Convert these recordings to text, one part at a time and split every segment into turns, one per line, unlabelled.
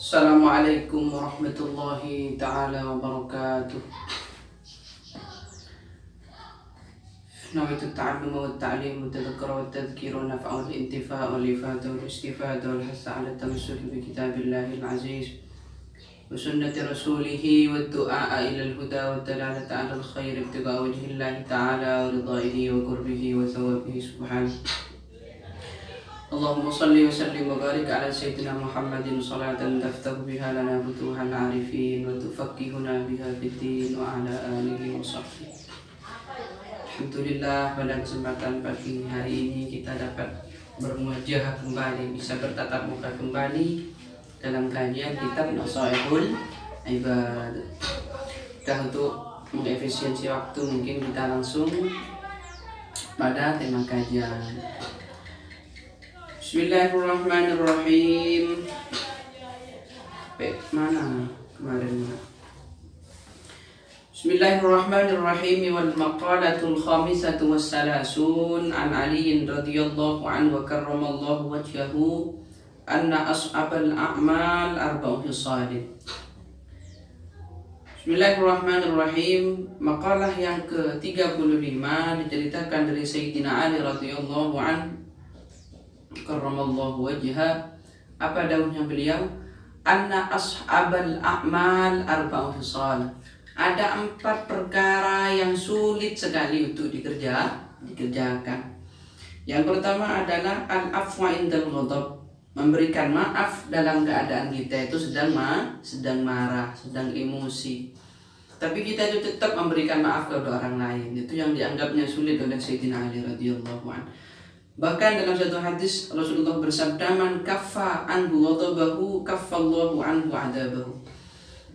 Assalamualaikum warahmatullahi ta'ala wabarakatuh. نويت التعلم والتعليم والتذكر والتذكير والنفع والانتفاع والإفادة والاستفادة والحث على التمسك بكتاب الله العزيز وسنة رسوله والدعاء إلى الهدى والدلالة على الخير ابتغاء وجه الله تعالى ورضائه وقربه وثوابه سبحانه. اللهم صل وسلم وبارك على سيدنا محمد صلاة تفتح بها لنا فتوح العارفين وتفقهنا بها في الدين وعلى آله وصحبه. Alhamdulillah, pada kesempatan pagi hari ini kita dapat bermuajah kembali, bisa bertatap muka kembali dalam kajian kitab Nasaihul Ibad. Kita untuk mengefisiensi waktu mungkin kita langsung pada tema kajian. Bismillahirrahmanirrahim. Mana kemarin? Bismillahirrahmanirrahim. Wal maqalatul khamisatu wassalasun an Ali radhiyallahu anhu wa karramallahu wajhahu anna ashabal a'mal arba'u khisalin. Bismillahirrahmanirrahim. Makalah yang ke-35 diceritakan dari Sayyidina Ali radhiyallahu anhu karramallahu wajha. Apa daunnya beliau? Anna ashabal a'mal arba'u khisal. Ada 4 perkara yang sulit sekali untuk dikerjakan. Yang pertama adalah al-afwa indal ghadab, memberikan maaf dalam keadaan kita itu sedang marah, sedang emosi. Tapi kita itu tetap memberikan maaf kepada orang lain. Itu yang dianggapnya sulit oleh Sayyidina Ali radhiyallahu anhu. Bahkan dalam satu hadis Rasulullah bersabda, "Man kaffa anhu ghadabahu kaffallahu anhu adabahu."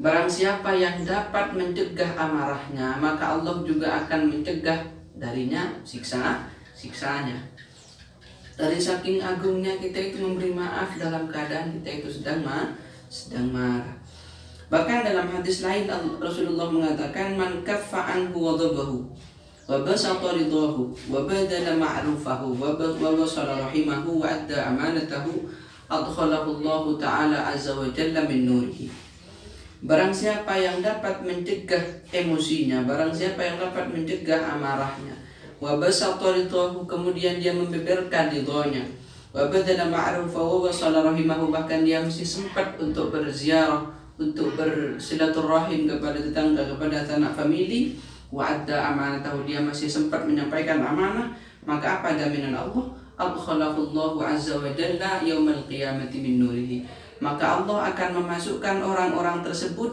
Barang siapa yang dapat mencegah amarahnya, maka Allah juga akan mencegah darinya siksanya. Dari saking agungnya kita itu memberi maaf dalam keadaan kita itu sedang marah. Bahkan dalam hadis lain Rasulullah mengatakan, "Man kaffa anhu ghadabahu wa basata ridahu wa badala ma'rufahu wa wasala rahimahu wa adda amanatahu adkhalahu Allah ta'ala azza wa jalla min nurihi." Barang siapa yang dapat mencegah emosinya, barang siapa yang dapat mencegah amarahnya, wa basata ridahu, kemudian dia membeberkan ridhonya, wa badala ma'rufahu wa wasala rahimahu, bahkan dia mesti sempat untuk berziarah, untuk bersilaturahim kepada tetangga, kepada sanak famili, wa'adda amanatahu, dia masih sempat menyampaikan amanah, maka apa jaminan Allah? Adkhalahu Allahu azza wa jalla yaumal qiyamati min nurihi, maka Allah akan memasukkan orang-orang tersebut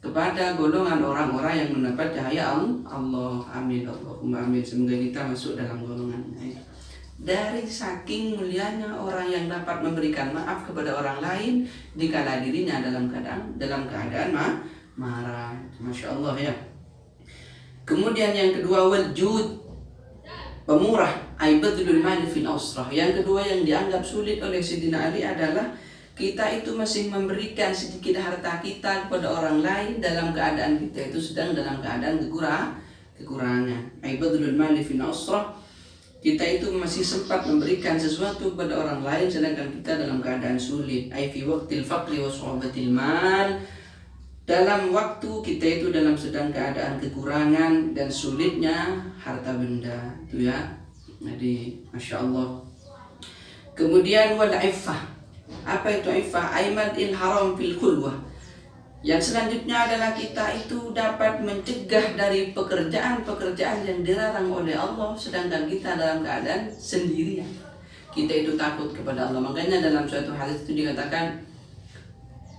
kepada golongan orang-orang yang mendapat cahaya Allah. Amin Allahumma amin. Semoga kita masuk dalam golongannya. Dari saking mulianya orang yang dapat memberikan maaf kepada orang lain dikala dirinya dalam keadaan marah. Masya Allah ya. Kemudian yang kedua, wal-jud, pemurah, aibadul mali fil ausrah. Yang kedua yang dianggap sulit oleh Sayyidina Ali adalah kita itu masih memberikan sedikit harta kita kepada orang lain dalam keadaan kita itu sedang dalam keadaan kekurangan. Aibadul mali fil ausrah, kita itu masih sempat memberikan sesuatu kepada orang lain sedangkan kita dalam keadaan sulit. Ai fi waqtil faqri wa su'abatil mal, dalam waktu kita itu dalam sedang keadaan kekurangan dan sulitnya harta benda itu ya. Jadi Masya Allah. Kemudian wal iffah. Apa itu iffah? Aiman il haram fil khulwah. Yang selanjutnya adalah kita itu dapat mencegah dari pekerjaan-pekerjaan yang dilarang oleh Allah sedangkan kita dalam keadaan sendirian. Kita itu takut kepada Allah. Makanya dalam suatu hadis itu dikatakan,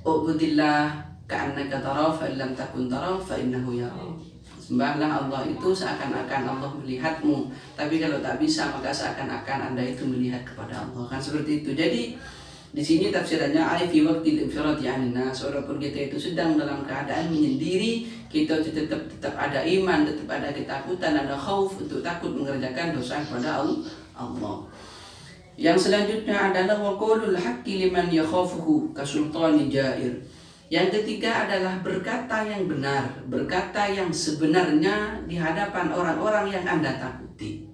"Ubudillah ka'annaka tarahu fa illam takun tarahu fa innahu yarahu." Sembahlah Allah itu seakan-akan Allah melihatmu, tapi kalau tak bisa maka seakan-akan Anda itu melihat kepada Allah. Kan seperti itu. Jadi di sini tafsirannya ai fi waqtil infirati 'anil nas, walaupun kita itu sedang dalam keadaan menyendiri, kita tetap ada iman, tetap ada ketakutan, ada khauf untuk takut mengerjakan dosa kepada Allah. Yang selanjutnya adalah waqulul haqqi liman yakhafuhu kasultani jair. Yang ketiga adalah berkata yang benar, berkata yang sebenarnya di hadapan orang-orang yang Anda takuti.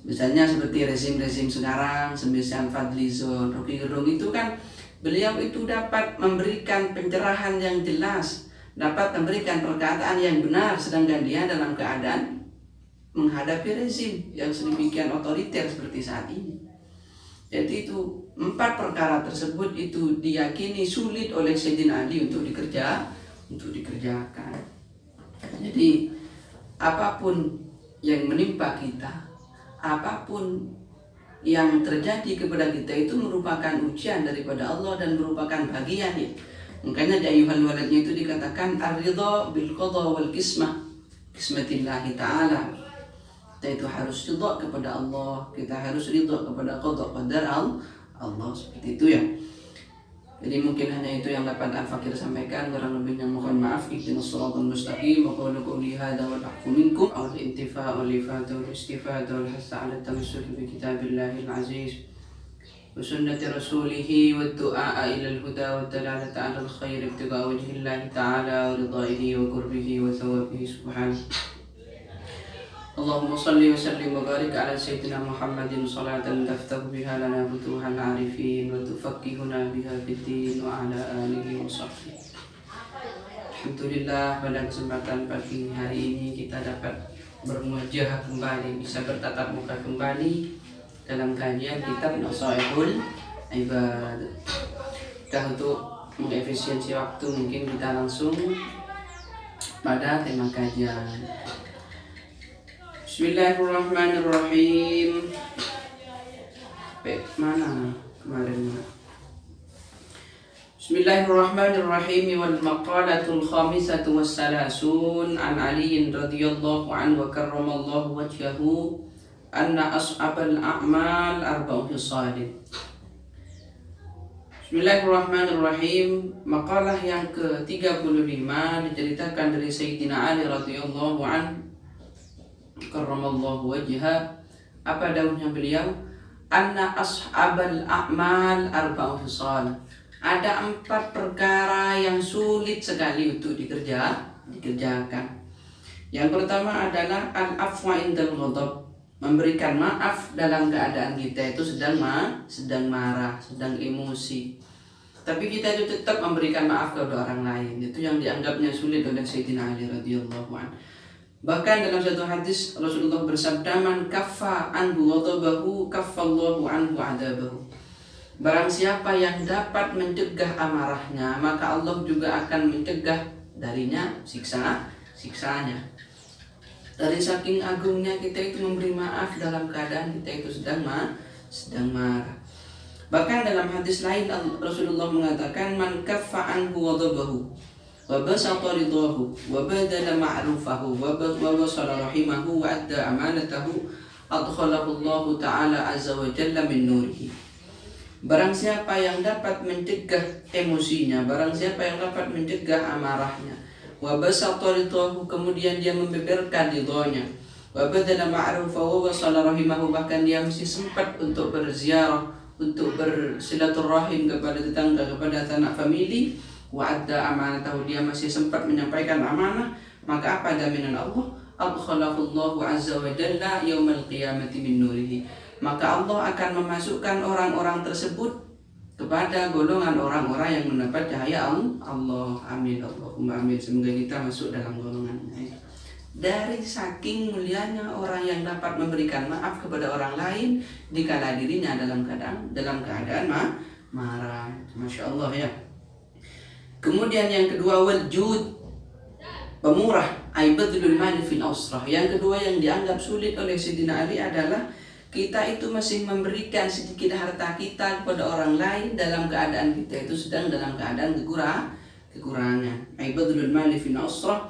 Misalnya seperti rezim-rezim sekarang, semisal Fadlizon, Rocky Gerung itu kan beliau itu dapat memberikan pencerahan yang jelas, dapat memberikan perkataan yang benar, sedangkan dia dalam keadaan menghadapi rezim yang sedemikian otoriter seperti saat ini. Jadi itu 4 perkara tersebut itu diyakini sulit oleh Sayyidina Ali untuk dikerjakan. Jadi apapun yang menimpa kita, apapun yang terjadi kepada kita itu merupakan ujian daripada Allah dan merupakan bagian ya. Makanya di ayuhal waladnya itu dikatakan ar-ridha bil qadha wal qismatillahi ta'ala. Kita itu harus ridha kepada Allah, kita harus ridha kepada qadha qadar Allah, seperti itu ya. Jadi mungkin hanya itu yang dapat Al-Fakir sampaikan, kurang lebihnya mohon maaf. Ihdinas siratal mustaqim wa qulu qouli hadza wal afwu minkum aw al-intifa'u wal ifadatu wal istifadatu wal hasa 'ala tamassuki bi kitabillahil aziz wa sunnati rasulih wa du'a ila al-huda wa dalalata 'ala al-khair ibtigha wajhillahi ta'ala wa ridaihi wa qurbihi wa thawabihi subhanahu. Allahumma salli wa sallim wa barik ala sayyidina Muhammadin salatan taftahu biha lana futuhal arifin wa tufaqqihuna biha fiddin wa ala alihi wa sahbihi. Alhamdulillah, pada kesempatan pagi hari ini kita dapat bermuajah kembali, bisa bertatap muka kembali dalam kajian kitab Nasaihul Ibad. Untuk mengefisiensi waktu mungkin kita langsung pada tema kajian. Bismillahirrahmanirrahim. Mana kemarin? Bismillahirrahmanirrahim. Wal maqalatul khamisatu wassalasun an Ali radhiyallahu anhu wa karramallahu wajhahu anna ashabal a'mal arba'u khisalin. Bismillahirrahmanirrahim. Makalah yang ke-35 diceritakan dari Sayyidina Ali radhiyallahu anhu karramallahu wajha. Apa daunnya beliau? Anna ashabal a'mal arba'u khisal. Ada 4 perkara yang sulit sekali untuk dikerjakan. Yang pertama adalah al-afwa indal ghadab, memberikan maaf dalam keadaan kita itu sedang marah, sedang emosi. Tapi kita itu tetap memberikan maaf kepada orang lain. Itu yang dianggapnya sulit oleh Sayyidina Ali radhiyallahu anhu. Bahkan dalam satu hadis Rasulullah bersabda, man kaffa anhu ghadabahu kaffallahu anhu adabahu. Barang siapa yang dapat mencegah amarahnya, maka Allah juga akan mencegah darinya siksanya. Dari saking agungnya kita itu memberi maaf dalam keadaan kita itu sedang marah. Bahkan dalam hadis lain Rasulullah mengatakan, man kaffa anhu ghadabahu wa basata ridahu wa badala ma'rufahu wa wasala rahimahu wa adda amanatahu adkhalahu Allah ta'ala azza wa jalla min nurihi. Barang siapa yang dapat mencegah emosinya, barang siapa yang dapat mencegah amarahnya, wa basata ridahu, kemudian dia membeberkan ridhonya, wa badala ma'rufahu wa wasala rahimahu, bahkan dia masih sempat untuk berziarah, untuk bersilaturahim kepada tetangga, kepada sanak famili, wa'adda amanatahu, dia masih sempat menyampaikan amanah, maka apa jaminan Allah? Adkhalahu Allahu azza wa jalla yaumal qiyamati min nurihi. Maka Allah akan memasukkan orang-orang tersebut kepada golongan orang-orang yang mendapat cahaya Allah. Amin Allahumma amin. Semoga kita masuk dalam golongannya. Dari saking mulianya orang yang dapat memberikan maaf kepada orang lain dikala dirinya dalam keadaan marah. Masya Allah ya. Kemudian yang kedua, waljud, pemurah, aibadul mali fil usrah. Yang kedua yang dianggap sulit oleh Sayyidina Ali adalah kita itu masih memberikan sedikit harta kita kepada orang lain dalam keadaan kita itu sedang dalam keadaan kekurangan. Aibadul mali fil usrah,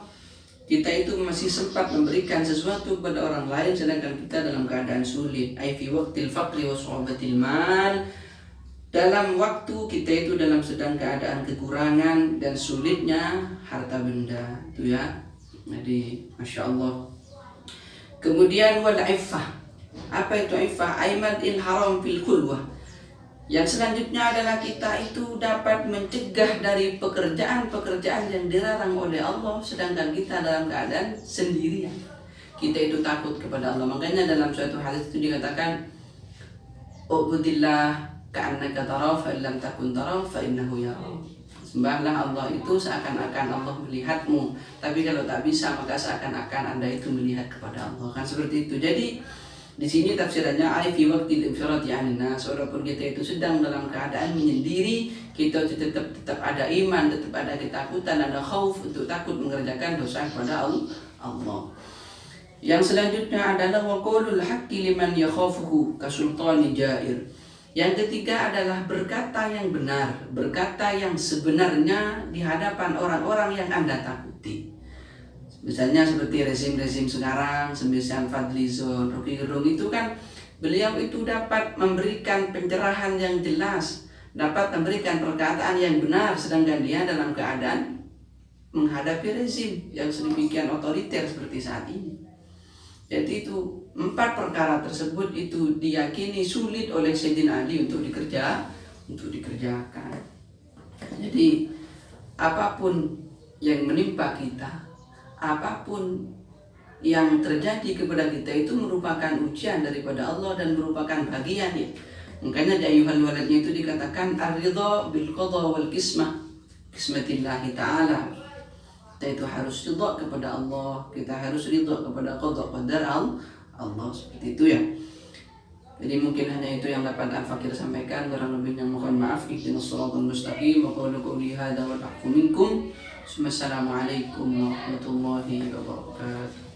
kita itu masih sempat memberikan sesuatu kepada orang lain sedangkan kita dalam keadaan sulit. Ai fi waqtil faqri wa su'abatil mal, dalam waktu kita itu dalam sedang keadaan kekurangan dan sulitnya harta benda itu ya. Jadi Masya Allah. Kemudian wal iffah. Apa itu iffah? Aiman il haram fil khulwah. Yang selanjutnya adalah kita itu dapat mencegah dari pekerjaan-pekerjaan yang dilarang oleh Allah sedangkan kita dalam keadaan sendirian. Kita itu takut kepada Allah. Makanya dalam suatu hadis itu dikatakan, ubudillah ka'annaka tarahu fa illam takun tarahu fa innahu yarahu. Sembahlah Allah itu seakan-akan Allah melihatmu, tapi kalau tak bisa maka seakan-akan Anda itu melihat kepada Allah. Kan seperti itu. Jadi di sini tafsirannya ai fi waqtil infirati anin nas, walaupun kita itu sedang dalam keadaan menyendiri, kita tetap ada iman, tetap ada ketakutan, ada khauf untuk takut mengerjakan dosa kepada Allah. Yang selanjutnya adalah waqulul haqqi liman yakhafuhu kasultani jair. Yang ketiga adalah berkata yang benar, berkata yang sebenarnya di hadapan orang-orang yang Anda takuti. Misalnya seperti rezim-rezim sekarang, semisal Fadlizon, Rocky Gerung itu kan beliau itu dapat memberikan pencerahan yang jelas, dapat memberikan perkataan yang benar, sedangkan dia dalam keadaan menghadapi rezim yang sedemikian otoriter seperti saat ini. Jadi itu 4 perkara tersebut itu diyakini sulit oleh Sayyidina Ali untuk dikerjakan. Jadi apapun yang menimpa kita, apapun yang terjadi kepada kita itu merupakan ujian daripada Allah dan merupakan bagian ya. Makanya di ayuhal waladnya itu dikatakan ar-ridha bil qada wal qismatillahi ta'ala. Kita itu harus ridha kepada Allah, kita harus ridha kepada qada qadar Allah, seperti itu ya. Jadi mungkin hanya itu yang dapat Al-Fakir sampaikan, kurang lebihnya mohon maaf. Ihdinas shiratal mustaqim wa qulu qouli hadza wal afu minkum. Wassalamualaikum warahmatullahi wabarakatuh.